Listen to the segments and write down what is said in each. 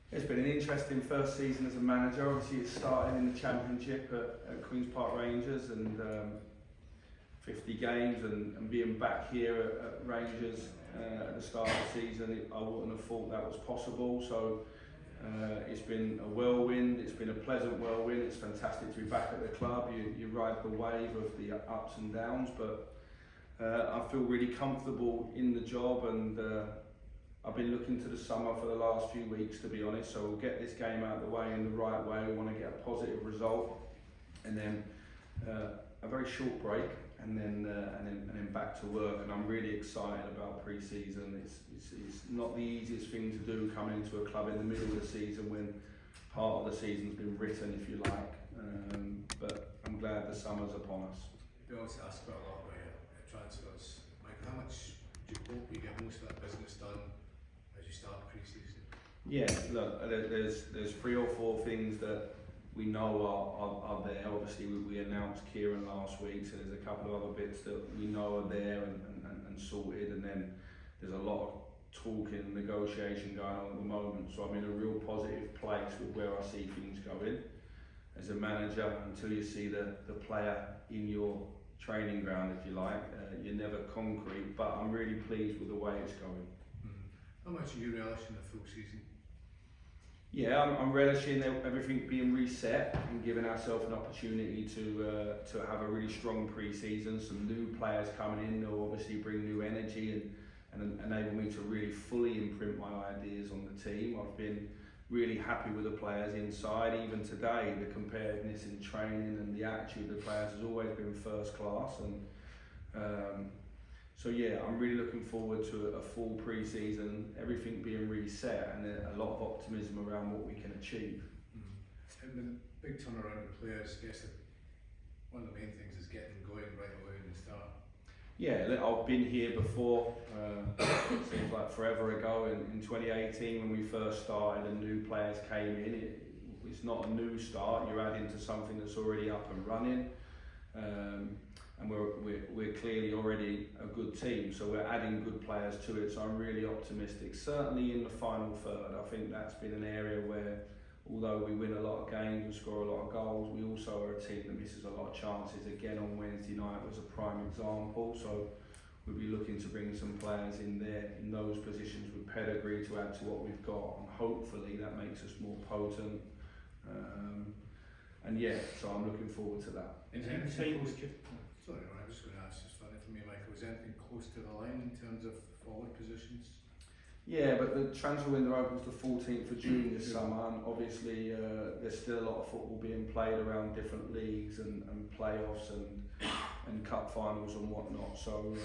It's been an interesting first season as a manager. Obviously, it started in the Championship at Queen's Park Rangers and 50 games, and being back here at Rangers at the start of the season, I wouldn't have thought that was possible. So it's been a whirlwind. It's been a pleasant whirlwind. It's fantastic to be back at the club. You ride the wave of the ups and downs, but I feel really comfortable in the job, and I've been looking to the summer for the last few weeks, to be honest. So we'll get this game out of the way in the right way. We want to get a positive result, and then a very short break, and then back to work. And I'm really excited about pre-season. It's not the easiest thing to do, coming into a club in the middle of the season when part of the season's been written, if you like. But I'm glad the summer's upon us. You always ask about a lot about transfers. Mike, how much do you hope you get most of that business done as you start pre-season? Yeah, look, there's 3 or 4 things that we know are there. Obviously, we announced Kieran last week, so there's a couple of other bits that we know are there and sorted, and then there's a lot of talk and negotiation going on at the moment. So I'm in a real positive place with where I see things going. As a manager, until you see the player in your training ground, if you like, you're never concrete, but I'm really pleased with the way it's going. How much are you relishing the full season? Yeah, I'm relishing everything being reset and giving ourselves an opportunity to have a really strong pre-season. Some new players coming in, they'll obviously bring new energy and enable me to really fully imprint my ideas on the team. I've been really happy with the players inside. Even today, the competitiveness in training and the attitude of the players has always been first class. And so yeah, I'm really looking forward to a full pre-season, everything being reset, and a lot of optimism around what we can achieve. And the big turnaround of players, I guess one of the main things is getting going right away in the start. Yeah, I've been here before. Seems like forever ago in 2018 when we first started and new players came in. It's not a new start. You're adding to something that's already up and running, and we're clearly already a good team. So we're adding good players to it. So I'm really optimistic. Certainly in the final third, I think that's been an area where, although we win a lot of games and score a lot of goals, we also are a team that misses a lot of chances. Again, on Wednesday night was a prime example. So we'll be looking to bring some players in there, in those positions with pedigree to add to what we've got, and hopefully that makes us more potent. And yeah, so I'm looking forward to that. Sorry, I was just going to ask, it's funny for me, Michael, was anything close to the line in terms of forward positions? Yeah, but the transfer window opens the 14th of June this summer, and obviously there's still a lot of football being played around different leagues and playoffs and cup finals and whatnot. So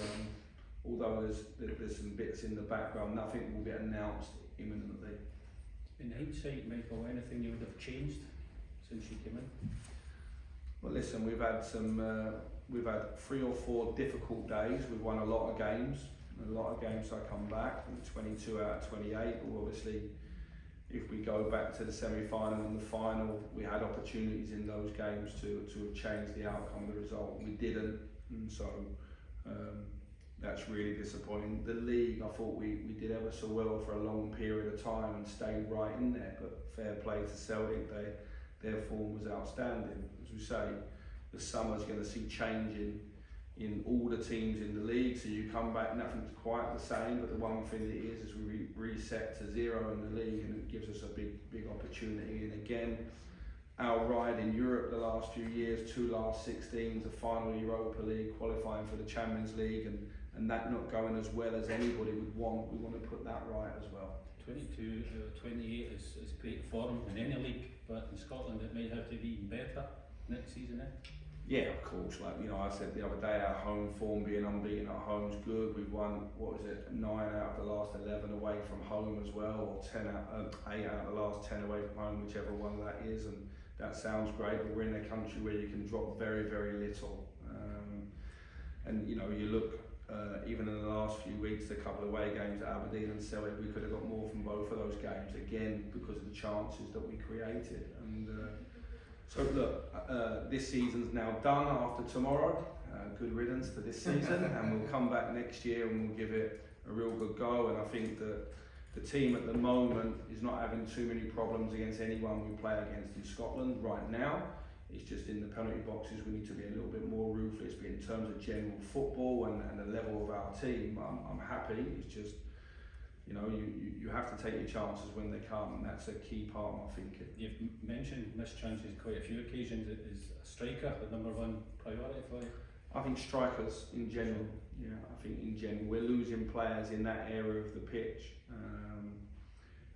although there's some bits in the background, nothing will get announced imminently. In hindsight, Michael, anything you would have changed since you came in? Well, listen, we've had 3 or 4 difficult days. We've won a lot of games. A lot of games I come back, 22 out of 28, but obviously if we go back to the semi-final and the final, we had opportunities in those games to change the outcome of the result. We didn't, and so that's really disappointing. The league, I thought we did ever so well for a long period of time and stayed right in there, but fair play to Celtic, their form was outstanding. As we say, the summer's going to see changing in all the teams in the league, so you come back, nothing's quite the same, but the one thing that is we reset to 0 in the league, and it gives us a big opportunity. And again, our ride in Europe the last few years, 2 last 16s, a final Europa League, qualifying for the Champions League, and that not going as well as anybody would want. We want to put that right as well. 22 out of 28 is great form in any league, but in Scotland it might have to be even better next season, eh? Yeah, of course. Like, you know, I said the other day, our home form, being unbeaten at home, is good. We've won, 9 out of the last 11 away from home as well, or 8 out of the last 10 away from home, whichever one that is. And that sounds great, but we're in a country where you can drop very, very little. And you know, you look even in the last few weeks, a couple of away games at Aberdeen and Celtic, we could have got more from both of those games, again because of the chances that we created. And so look, this season's now done after tomorrow. Good riddance to this season, and we'll come back next year and we'll give it a real good go. And I think that The team at the moment is not having too many problems against anyone we play against in Scotland right now. It's just in the penalty boxes we need to be a little bit more ruthless, but in terms of general football and the level of our team, I'm happy. It's just, you know, you have to take your chances when they come, and that's a key part of my thinking. You've mentioned missed chances quite a few occasions. Is a striker the number one priority for you? I think strikers in general, yeah, I think in general we're losing players in that area of the pitch,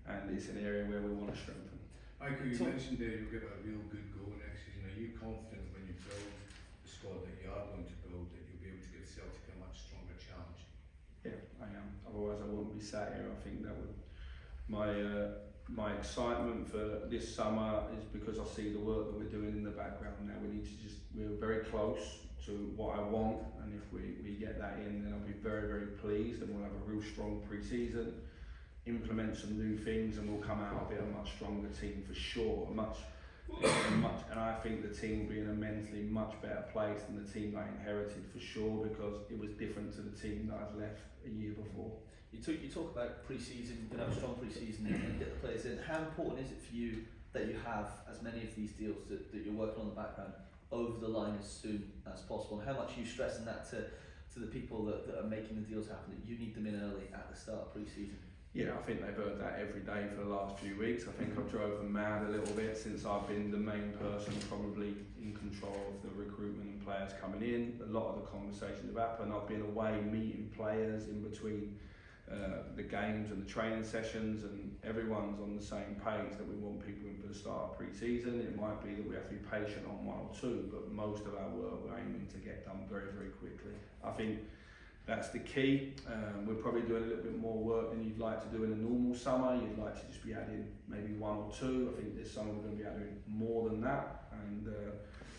and it's an area where we want to strengthen. Michael, you mentioned there you'll get a real good goal next season. Are you confident when you build the squad that you are going to build that you'll be able to give Celtic a much stronger challenge? Yeah, I am. Otherwise, I wouldn't be sat here. I think that would my excitement for this summer is because I see the work that we're doing in the background. Now we're very close to what I want, and if we get that in, then I'll be very, very pleased, and we'll have a real strong pre-season, implement some new things, and we'll come out of it a much stronger team for sure. And I think the team will be in a mentally much better place than the team I inherited for sure, because it was different to the team that I've left a year before. You talk about pre-season, you have a strong pre-season and get the players in. How important is it for you that you have as many of these deals that you're working on in the background over the line as soon as possible? And how much are you stressing that to the people that are making the deals happen, that you need them in early at the start of pre-season? Yeah, I think they've heard that every day for the last few weeks. I think I've drove them mad a little bit since I've been the main person probably in control of the recruitment and players coming in. A lot of the conversations have happened. I've been away meeting players in between the games and the training sessions, and everyone's on the same page that we want people in for the start of pre-season. It might be that we have to be patient on one or two, but most of our work we're aiming to get done very, very quickly. I think that's the key. We're probably doing a little bit more work than you'd like to do in a normal summer. You'd like to just be adding maybe one or two. I think this summer we're going to be adding more than that, and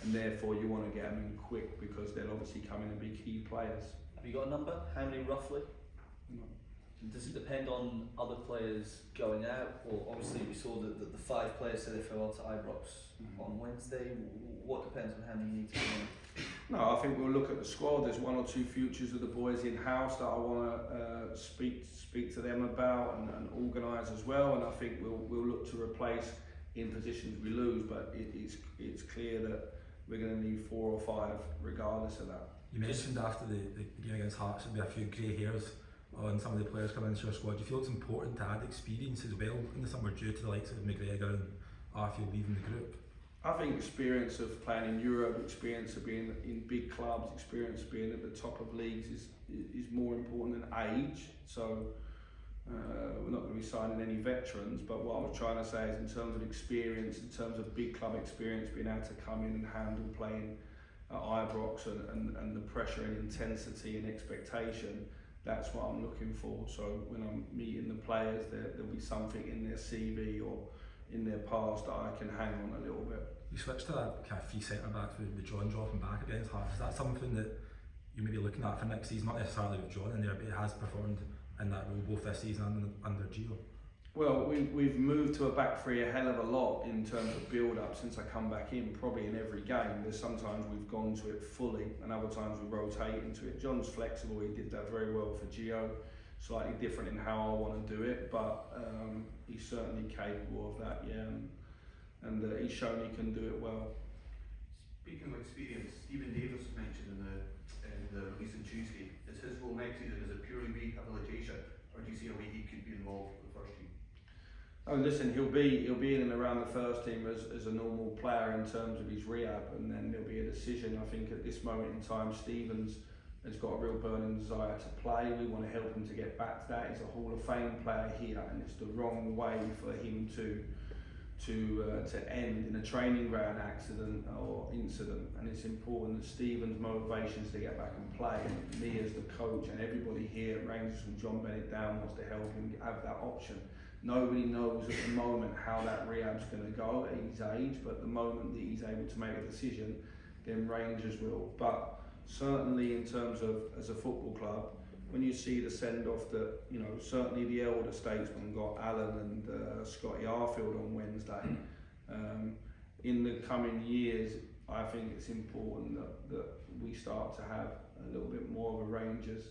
therefore you want to get them in quick, because they'll obviously come in and be key players. Have you got a number? How many roughly? No. Does it depend on other players going out? Or obviously we saw that the 5 players said they fell to Ibrox on Wednesday. What depends on how many you need to win? No, I think we'll look at the squad. There's one or two futures of the boys in-house that I want to speak to them about and organise as well. And I think we'll look to replace in positions we lose. But it's clear that we're going to need 4 or 5 regardless of that. You mentioned after the game against Hearts there'll be a few grey hairs on some of the players coming into your squad. Do you feel it's important to add experience as well in the summer due to the likes of McGregor and Arfield leaving the group? I think experience of playing in Europe, experience of being in big clubs, experience of being at the top of leagues is more important than age. So we're not going to be signing any veterans, but what I was trying to say is in terms of experience, in terms of big club experience, being able to come in and handle playing at Ibrox and the pressure and intensity and expectation, that's what I'm looking for. So when I'm meeting the players, there'll be something in their CV or in their past that I can hang on a little bit. You switched to that kind of 3 centre backs with John dropping back against Hearts. Is that something that you may be looking at for next season? Not necessarily with John in there, but he has performed in that role both this season and under Gio. Well, we've moved to a back three a hell of a lot in terms of build-up since I come back in, probably in every game. There's sometimes we've gone to it fully and other times we rotate into it. John's flexible, he did that very well for Gio. Slightly different in how I want to do it, but he's certainly capable of that, yeah, and he's shown he can do it well. Speaking of experience, Stephen Davis was mentioned in the release on Tuesday. Is his role next season as a purely rehabilitation, or do you see a way he could be involved for the first team? Oh, listen, he'll be in and around the first team as a normal player in terms of his rehab, and then there'll be a decision. I think at this moment in time, Stevens has got a real burning desire to play. We want to help him to get back to that. He's a Hall of Fame player here, and it's the wrong way for him to end in a training ground accident or incident. And it's important that Stephen's motivation is to get back and play. And me as the coach and everybody here, Rangers from John Bennett down, wants to help him have that option. Nobody knows at the moment how that rehab's going to go at his age, but the moment that he's able to make a decision, then Rangers will. But certainly in terms of as a football club, when you see the send-off that, you know, certainly the elder statesmen got Alan and Scotty Arfield on Wednesday, in the coming years I think it's important that we start to have a little bit more of a Rangers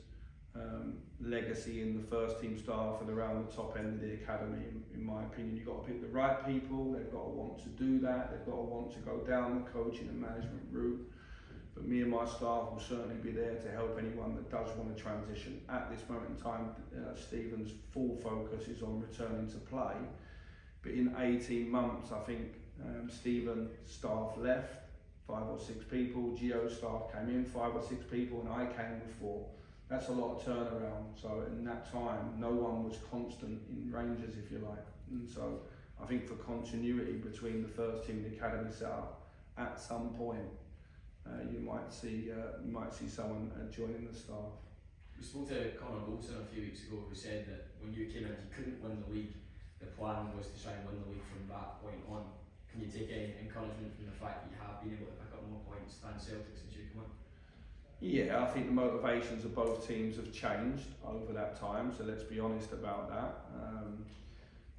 legacy in the first team staff and around the top end of the academy. In my opinion, you've got to pick the right people. They've got to want to do that. They've got to want to go down the coaching and management route. But me and my staff will certainly be there to help anyone that does want to transition. At this moment in time, Stephen's full focus is on returning to play. But in 18 months, I think Stephen's staff left, 5 or 6 people. Gio's staff came in, 5 or 6 people, and I came with 4. That's a lot of turnaround. So in that time, no one was constant in Rangers, if you like. And so I think for continuity between the first team and the academy setup, at some point, you might see someone joining the staff. We spoke to Conor Wilson a few weeks ago, who said that when you came in, you couldn't win the league. The plan was to try and win the league from that point on. Can you take any encouragement from the fact that you have been able to pick up more points than Celtic since you come in? Yeah, I think the motivations of both teams have changed over that time, so let's be honest about that.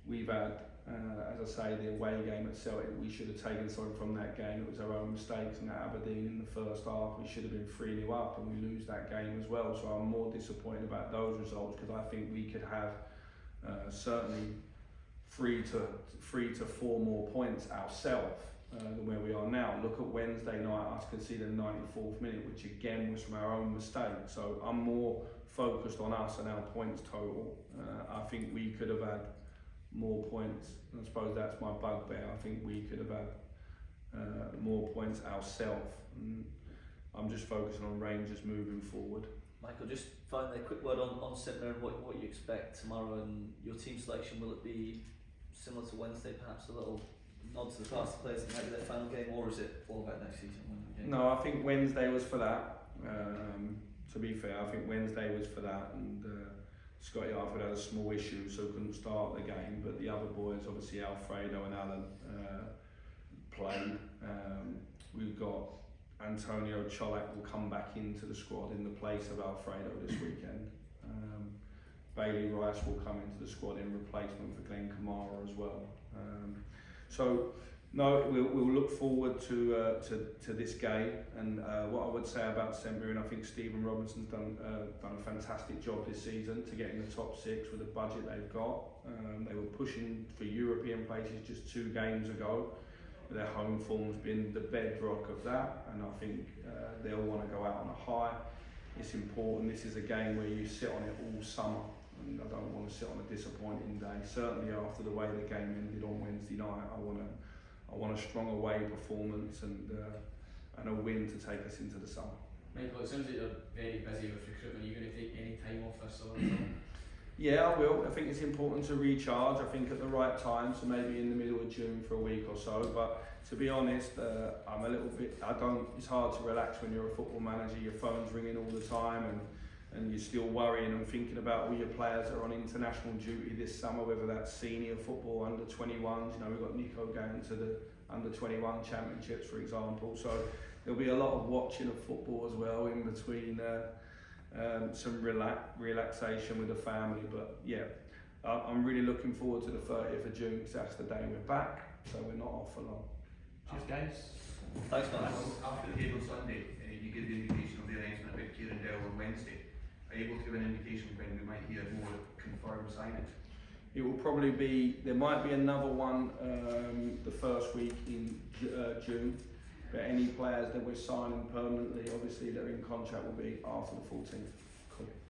We've had, as I say, the away game at Celtic, we should have taken something from that game. It was our own mistakes, and at Aberdeen in the first half, we should have been 3-0 up, and we lose that game as well. So I'm more disappointed about those results, because I think we could have certainly 3 to 4 more points ourselves than where we are now. Look at Wednesday night, us conceding the 94th minute, which again was from our own mistake. So I'm more focused on us and our points total. I think we could have had more points. I suppose that's my bugbear. I think we could have had more points ourselves. I'm just focusing on Rangers moving forward. Michael, just finally a quick word on St Mirren, what you expect tomorrow, and your team selection. Will it be similar to Wednesday, perhaps a little nod to the past players that might be their final game, or is it all about next season? No, I think Wednesday was for that. To be fair, I think Wednesday was for that, and Scotty Arthur had a small issue, so couldn't start the game. But the other boys, obviously Alfredo and Alan, played. We've got Antonio Cholak will come back into the squad in the place of Alfredo this weekend. Bailey Rice will come into the squad in replacement for Glenn Kamara as well. So no, we'll look forward to this game. And what I would say about St Mirren, I think Stephen Robinson's done a fantastic job this season to get in the top 6 with the budget they've got. They were pushing for European places just 2 games ago. Their home form's been the bedrock of that, and I think they'll want to go out on a high. It's important. This is a game where you sit on it all summer, and I don't want to sit on a disappointing day. Certainly after the way the game ended on Wednesday night, I want a strong away performance and a win to take us into the summer. Michael, it sounds like you're very busy with recruitment. Are you going to take any time off this summer? Yeah, I will. I think it's important to recharge. I think at the right time, so maybe in the middle of June for a week or so. But to be honest, I'm a little bit. It's hard to relax when you're a football manager. Your phone's ringing all the time, and you're still worrying and thinking about all your players that are on international duty this summer, whether that's senior football, under 21s. You know, we've got Nico going to the under 21 championships, for example. So there'll be a lot of watching of football as well in between. Some relaxation with the family, but yeah, I'm really looking forward to the 30th of June because that's the day we're back, so we're not off for long. Cheers, guys. Thanks, man. After the game on Sunday, you gave the indication of the announcement about Kieran Dell on Wednesday. Are you able to give an indication when we might hear more confirmed signings? It will probably be, there might be another one the first week in June. But any players that we're signing permanently, obviously that are in contract, will be after the 14th. Cool.